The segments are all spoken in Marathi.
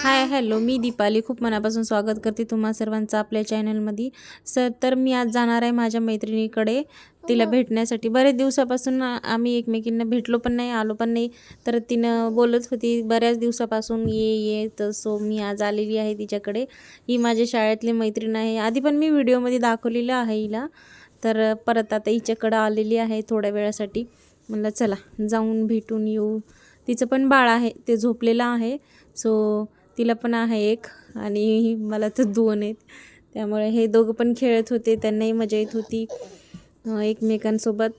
हाय हॅलो, मी दीपाली खूप मनापासून स्वागत करते तुम्हा सर्वांचं आपल्या चॅनलमध्ये. तर मी आज जाणार आहे माझ्या मैत्रिणीकडे तिला भेटण्यासाठी. बरेच दिवसापासून आम्ही एकमेकींना भेटलो पण नाही, आलो पण नाही. तर तिनं बोलत होती बऱ्याच दिवसापासून ये तर मी आज आलेली आहे तिच्याकडे. ही माझ्या शाळेतली मैत्रीण आहे. आधी पण मी व्हिडिओमध्ये दाखवलेलं आहे हिला. तर परत आता हिच्याकडं आलेली आहे थोड्या वेळासाठी. म्हणलं चला जाऊन भेटून येऊ. तिचं पण बाळ आहे, ते झोपलेलं आहे. तिला पण आहे एक आणि मला तर 2 आहेत. त्यामुळे हे दोघं पण खेळत होते, त्यांनाही मजा येत होती एकमेकांसोबत.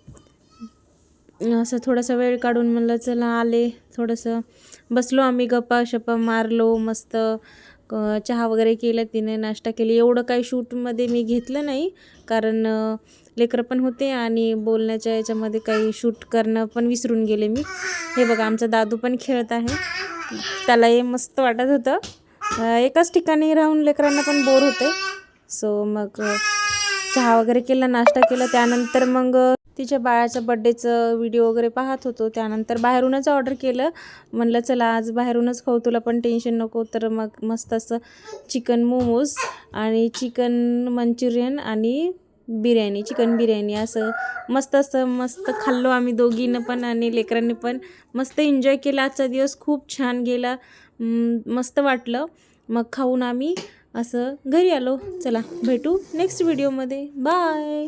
असं थोडासा वेळ काढून म्हणलं चला आले, थोडंसं बसलो आम्ही, गप्पा मारलो मस्त. चहा वगैरे केलं, तिने नाश्ता केली. एवढं काही शूटमध्ये मी घेतलं नाही, कारण लेकरं पण होते आणि बोलण्याच्या याच्यामध्ये काही शूट करणं पण विसरून गेले मी. हे बघा आमचा दादू पण खेळत आहे, त्याला हे मस्त वाटत होतं. एकाच ठिकाणी राहून लेकरांना पण बोर होते. मग चहा वगैरे केला, नाश्ता केला. त्यानंतर मग तिच्या बाळाच्या बड्डेचं व्हिडिओ वगैरे पाहत होतो. त्यानंतर बाहेरूनच ऑर्डर केलं. म्हणलं चला आज बाहेरूनच खाऊ, तुला पण टेन्शन नको. तर मग मस्त असं चिकन मोमोज आणि चिकन मंचुरियन आणि बिर्याणी, चिकन बिर्याणी असं मस्त खाल्लो आम्ही दोघीनं पण आणि लेकरांनी पण. मस्त एन्जॉय केला. आजचा दिवस खूप छान गेला, मस्त वाटलं. मग खाऊन आम्ही असं घरी आलो. चला भेटू नेक्स्ट व्हिडिओमध्ये. बाय.